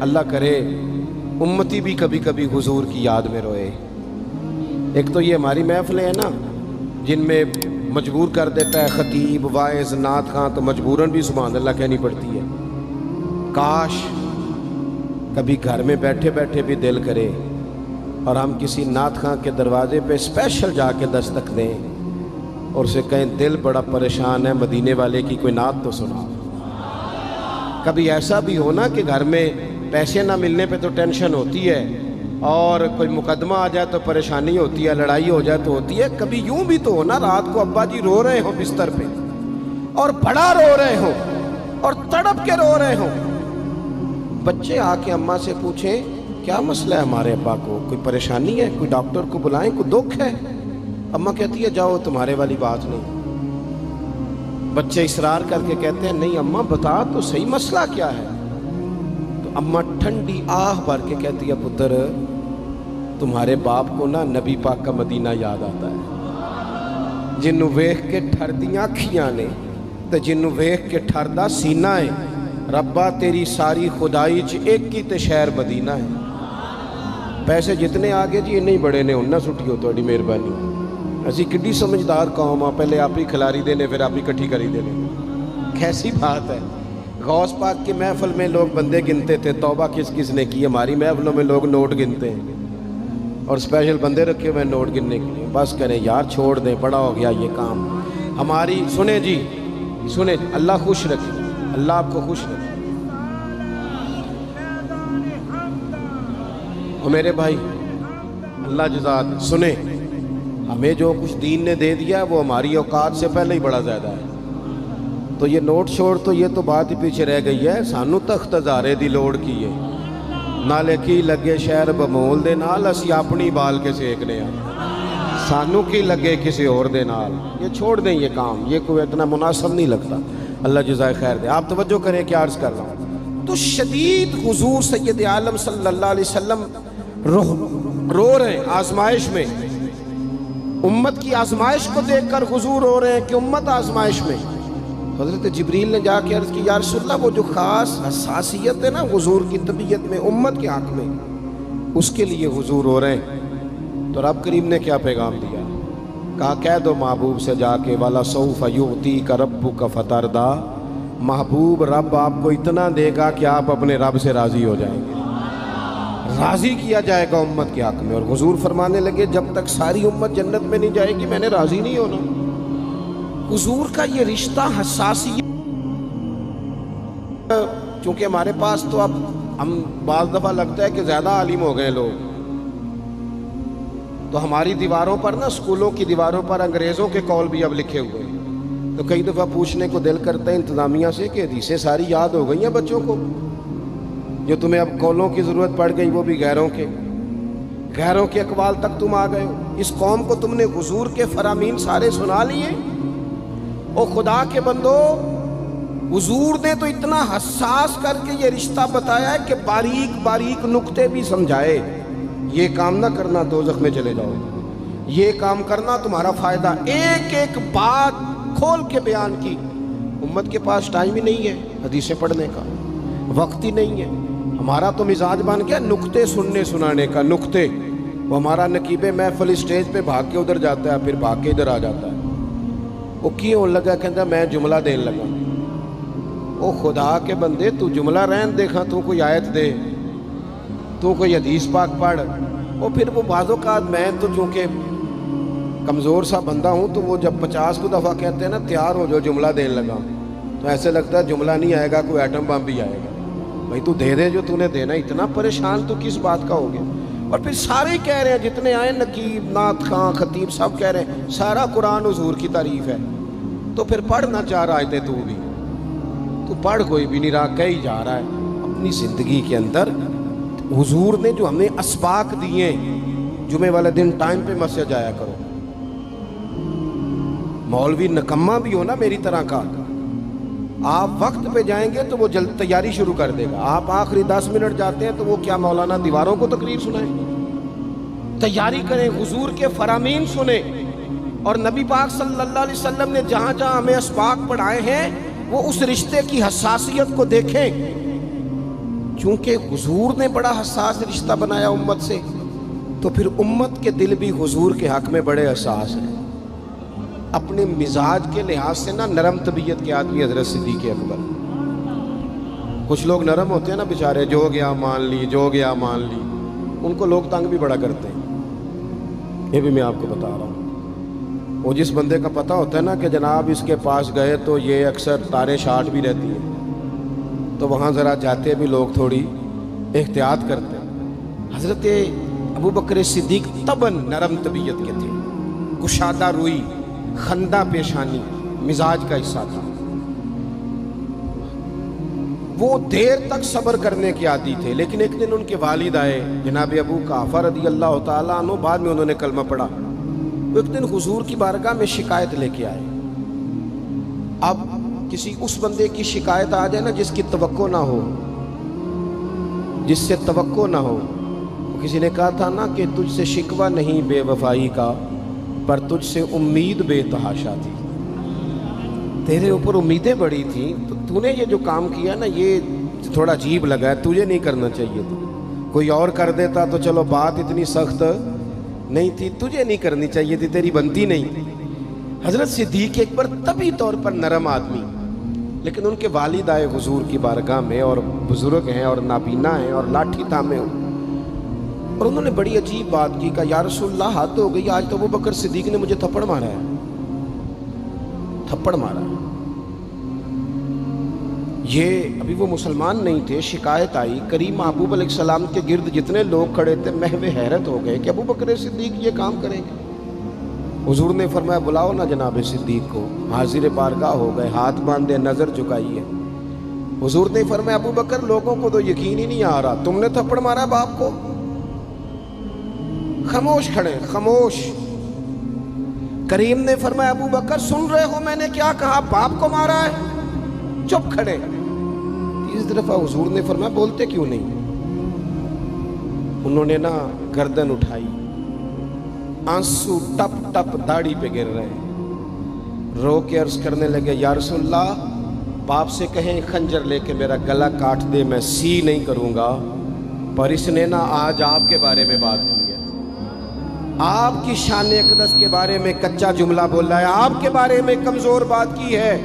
اللہ کرے امتی بھی کبھی کبھی حضور کی یاد میں روئے۔ ایک تو یہ ہماری محفلیں ہیں نا جن میں مجبور کر دیتا ہے خطیب، واعظ، نعت خواں، تو مجبوراً بھی سبحان اللہ کہنی پڑتی ہے۔ کاش کبھی گھر میں بیٹھے بیٹھے بھی دل کرے اور ہم کسی نعت خواں کے دروازے پہ اسپیشل جا کے دستک دیں اور اسے کہیں دل بڑا پریشان ہے، مدینے والے کی کوئی نعت تو سنا۔ کبھی ایسا بھی ہونا کہ گھر میں پیسے نہ ملنے پہ تو ٹینشن ہوتی ہے، اور کوئی مقدمہ آ جائے تو پریشانی ہوتی ہے، لڑائی ہو جائے تو ہوتی ہے، کبھی یوں بھی تو ہونا رات کو ابا جی رو رہے ہوں بستر پہ اور بڑا رو رہے ہوں اور تڑپ کے رو رہے ہوں، بچے آ کے اماں سے پوچھیں کیا مسئلہ ہے ہمارے ابا کو، کوئی پریشانی ہے، کوئی ڈاکٹر کو بلائیں، کوئی دکھ ہے؟ اماں کہتی ہے جاؤ تمہارے والی بات نہیں۔ بچے اصرار کر کے کہتے ہیں نہیں اماں بتا تو صحیح مسئلہ کیا ہے؟ تو اماں ٹھنڈی آہ بھر کے کہتی ہے پتر تمہارے باپ کو نا نبی پاک کا مدینہ یاد آتا ہے، جنوں ویکھ کے ٹھردیاں اکھیاں نے تے جنوں ویکھ کے ٹھردا سینہ ہے، ربا تیری ساری خدائی چ ایک ہی تے شہر مدینہ ہے۔ پیسے جتنے آگے جی نہیں بڑے نے انہاں سٹیو تہاڈی مہربانی، اسی کڈی سمجھدار قوم آ، پہلے آپ ہی کھلاری دینے پھر آپ ہی کٹھی کری دینے، کیسی بات ہے۔ غوث پاک کی محفل میں لوگ بندے گنتے تھے، توبہ کس کس نے کی، ہماری محفلوں میں لوگ نوٹ گنتے ہیں اور اسپیشل بندے رکھے ہوئے نوٹ گننے کے لیے۔ بس کریں یار چھوڑ دیں، بڑا ہو گیا یہ کام ہماری۔ سنیں جی سنیں، اللہ خوش رکھے، اللہ آپ کو خوش رکھے۔ اور میرے بھائی اللہ جزات سنیں، ہمیں جو کچھ دین نے دے دیا وہ ہماری اوقات سے پہلے ہی بڑا زیادہ ہے، تو یہ نوٹ چھوڑ تو یہ تو بات ہی پیچھے رہ گئی ہے۔ سانو تخت ہزارے دی لوڑ کی ہے، نالے کی لگے شہر بمول دے نال اسی اپنی بال کے سیکنے ہیں، سانو کی لگے کسی اور دے نال۔ یہ چھوڑ دیں یہ کام، یہ کوئی اتنا مناسب نہیں لگتا۔ اللہ جزائے خیر دے۔ آپ توجہ کریں کیا عرض کر رہا ہوں۔ تو شدید حضور سید عالم صلی اللہ علیہ وسلم رو رہے ہیں آزمائش میں، امت کی آزمائش کو دیکھ کر حضور رو رہے ہیں کہ امت آزمائش میں۔ حضرت جبریل نے جا کے عرض کی یا رسول اللہ وہ جو خاص حساسیت ہے نا حضور کی طبیعت میں امت کے حق میں، اس کے لیے حضور رو رہے ہیں۔ تو رب کریم نے کیا پیغام دیا؟ کہا کہہ دو محبوب سے جا کے والا سوف یعطیک ربک فترضی، محبوب رب آپ کو اتنا دے گا کہ آپ اپنے رب سے راضی ہو جائیں گے، راضی کیا جائے گا امت کے حق میں۔ اور حضور فرمانے لگے جب تک ساری امت جنت میں نہیں جائے گی میں نے راضی نہیں ہونا۔ حضور کا یہ رشتہ حساسیت، چونکہ ہمارے پاس تو اب ہم بعض دفعہ لگتا ہے کہ زیادہ عالم ہو گئے لوگ، تو ہماری دیواروں پر نا اسکولوں کی دیواروں پر انگریزوں کے قول بھی اب لکھے ہوئے ہیں، تو کئی دفعہ پوچھنے کو دل کرتا ہے انتظامیہ سے کہ حدیثیں ساری یاد ہو گئی ہیں بچوں کو، جو تمہیں اب قولوں کی ضرورت پڑ گئی وہ بھی غیروں کے اقوال تک تم آ گئے ہو۔ اس قوم کو تم نے حضور کے فرامین سارے سنا لیے۔ او خدا کے بندو، حضور نے تو اتنا حساس کر کے یہ رشتہ بتایا ہے کہ باریک باریک نقطے بھی سمجھائے، یہ کام نہ کرنا دوزخ میں چلے جاؤ، یہ کام کرنا تمہارا فائدہ، ایک ایک بات کھول کے بیان کی۔ امت کے پاس ٹائم ہی نہیں ہے حدیثیں پڑھنے کا، وقت ہی نہیں ہے۔ ہمارا تو مزاج بن گیا نقطے سننے سنانے کا، نقطے۔ وہ ہمارا نقیب محفل اسٹیج پہ بھاگ کے ادھر جاتا ہے، پھر بھاگ کے ادھر آ جاتا ہے۔ وہ کیوں ہونے لگا؟ کہتا میں جملہ دین لگا۔ او خدا کے بندے تو جملہ رہن دیکھا، تو کوئی آیت دے، تو کوئی حدیث پاک پڑھ۔ اور پھر وہ بعض اوقات میں تو چونکہ کمزور سا بندہ ہوں، تو وہ جب 50 کو دفعہ کہتے ہیں نا تیار ہو جو جملہ دین لگا، تو ایسے لگتا ہے جملہ نہیں آئے گا کوئی ایٹم بم بھی آئے گا۔ بھائی تو دے دے جو تو نے دینا، اتنا پریشان تو کس بات کا ہو گیا؟ اور پھر سارے ہی کہہ رہے ہیں جتنے آئے، نقیب، نعت خواں، خطیب، سب کہہ رہے ہیں سارا قرآن حضور کی تعریف ہے۔ تو پھر پڑھنا چاہ رہا ہے تو بھی تو پڑھ، کوئی بھی نہیں رہا، کہی جا رہا ہے اپنی زندگی کے اندر۔ حضور نے جو ہمیں اسباق دیے، جمعے والے دن ٹائم پہ مسجد جایا کرو۔ مولوی نکمہ بھی ہو نا میری طرح کا، آپ وقت پہ جائیں گے تو وہ جلد تیاری شروع کر دے گا۔ آپ آخری 10 منٹ جاتے ہیں تو وہ کیا مولانا دیواروں کو تقریر سنائیں؟ تیاری کریں، حضور کے فرامین سنیں، اور نبی پاک صلی اللہ علیہ وسلم نے جہاں جہاں ہمیں اسباق پڑھائے ہیں وہ اس رشتے کی حساسیت کو دیکھیں چونکہ حضور نے بڑا حساس رشتہ بنایا امت سے، تو پھر امت کے دل بھی حضور کے حق میں بڑے حساس ہیں۔ اپنے مزاج کے لحاظ سے نا نرم طبیعت کے آدمی حضرت صدیق اکبر۔ کچھ لوگ نرم ہوتے ہیں نا بیچارے، جو گیا مان لی، جو گیا مان لی، ان کو لوگ تنگ بھی بڑا کرتے ہیں۔ یہ بھی میں آپ کو بتا رہا ہوں۔ وہ جس بندے کا پتہ ہوتا ہے نا کہ جناب اس کے پاس گئے تو یہ اکثر تاریں شارٹ بھی رہتی ہیں، تو وہاں ذرا جاتے بھی لوگ تھوڑی احتیاط کرتے ہیں۔ حضرت ابو بکر صدیق طبعاً نرم طبیعت کے تھے، کشادہ روئی، خندہ پیشانی مزاج کا حصہ تھا۔ وہ دیر تک صبر کرنے کے عادی تھے، لیکن ایک دن ان کے والد آئے جناب ابو قحافہ رضی اللہ تعالیٰ عنہ، بعد میں انہوں نے کلمہ پڑھا۔ وہ ایک دن حضور کی بارگاہ میں شکایت لے کے آئے۔ اب کسی اس بندے کی شکایت آ جائے نا جس کی توقع نہ ہو، جس سے توقع نہ ہو۔ کسی نے کہا تھا نا کہ تجھ سے شکوہ نہیں بے وفائی کا، پر تجھ سے امید بے تحاشا تھی۔ تیرے اوپر امیدیں بڑی تھیں، تو نے یہ جو کام کیا نا یہ تھوڑا عجیب لگا ہے، تجھے نہیں کرنا چاہیے تھا۔ کوئی اور کر دیتا تو چلو بات اتنی سخت نہیں تھی، تجھے نہیں کرنی چاہیے تھی، تیری بنتی نہیں۔ حضرت صدیق اکبر طبعی طور پر نرم آدمی، لیکن ان کے والد آئے حضور کی بارگاہ میں، اور بزرگ ہیں اور نابینا ہیں اور لاٹھی تھامے ہوں، اور انہوں نے بڑی عجیب بات کی، کہا یا رسول اللہ حد ہو گئی، آج تو ابو بکر صدیق نے مجھے تھپڑ مارا ہے، تھپڑ مارا ہے۔ یہ ابھی وہ مسلمان نہیں تھے، شکایت آئی، کریم محبوب علیہ السلام کے گرد جتنے لوگ کھڑے تھے محو حیرت ہو گئے کہ ابو بکر صدیق یہ کام کریں گے۔ حضور نے فرمایا بلاؤ نا جناب صدیق کو، حاضر بارگاہ ہو گئے، ہاتھ باندھے، نظر جھکائی ہے۔ حضور نے فرمایا ابو بکر لوگوں کو تو یقین ہی نہیں آ رہا، تم نے تھپڑ مارا باپ کو؟ خاموش کھڑے، خاموش۔ کریم نے فرمایا ابو بکر سن رہے ہو میں نے کیا کہا، باپ کو مارا ہے؟ چپ کھڑے۔ تیسری دفعہ حضور نے فرمایا بولتے کیوں نہیں؟ انہوں نے نا گردن اٹھائی، آنسو ٹپ ٹپ داڑھی پہ گر رہے، رو کے عرض کرنے لگے یا رسول اللہ باپ سے کہیں خنجر لے کے میرا گلا کاٹ دے، میں سی نہیں کروں گا، پر اس نے نا آج آپ کے بارے میں بات کی ہے، آپ کی شان اقدس کے بارے میں کچا جملہ بولا ہے، آپ کے بارے میں کمزور بات کی ہے۔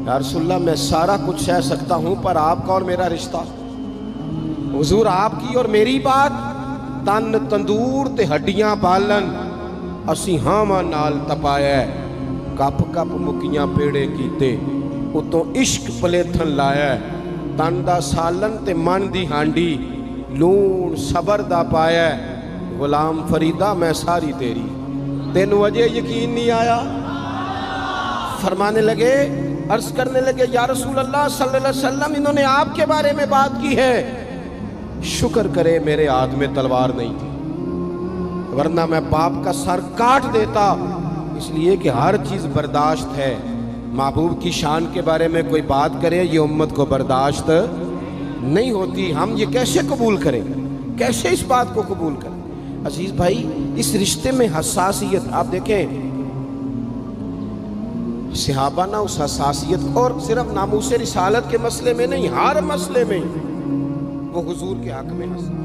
یا رسول اللہ میں سارا کچھ سہ سکتا ہوں، پر آپ کا اور میرا رشتہ، حضور آپ کی اور میری بات، تن تندور تے ہڈیاں پالن، اسی ہاں نال تپایا، کپ کپ مکیاں پیڑے کیتے، اتوں عشق پلیتھن لایا، تن دا سالن تے من دی ہانڈی، لون صبر دا پایا، غلام فریدہ میں ساری تیری، تینوں وجہ یقین نہیں آیا؟ فرمانے لگے، عرض کرنے لگے یا رسول اللہ صلی اللہ علیہ وسلم انہوں نے آپ کے بارے میں بات کی ہے، شکر کرے میرے ہاتھ میں تلوار نہیں تھی، ورنہ میں باپ کا سر کاٹ دیتا، اس لیے کہ ہر چیز برداشت ہے۔ محبوب کی شان کے بارے میں کوئی بات کرے یہ امت کو برداشت نہیں ہوتی، ہم یہ کیسے قبول کریں، کیسے اس بات کو قبول کریں؟ عزیز بھائی اس رشتے میں حساسیت، آپ دیکھیں صحابہ نا اس حساسیت، اور صرف ناموس رسالت کے مسئلے میں نہیں، ہر مسئلے میں وہ حضور کے حق میں حساس۔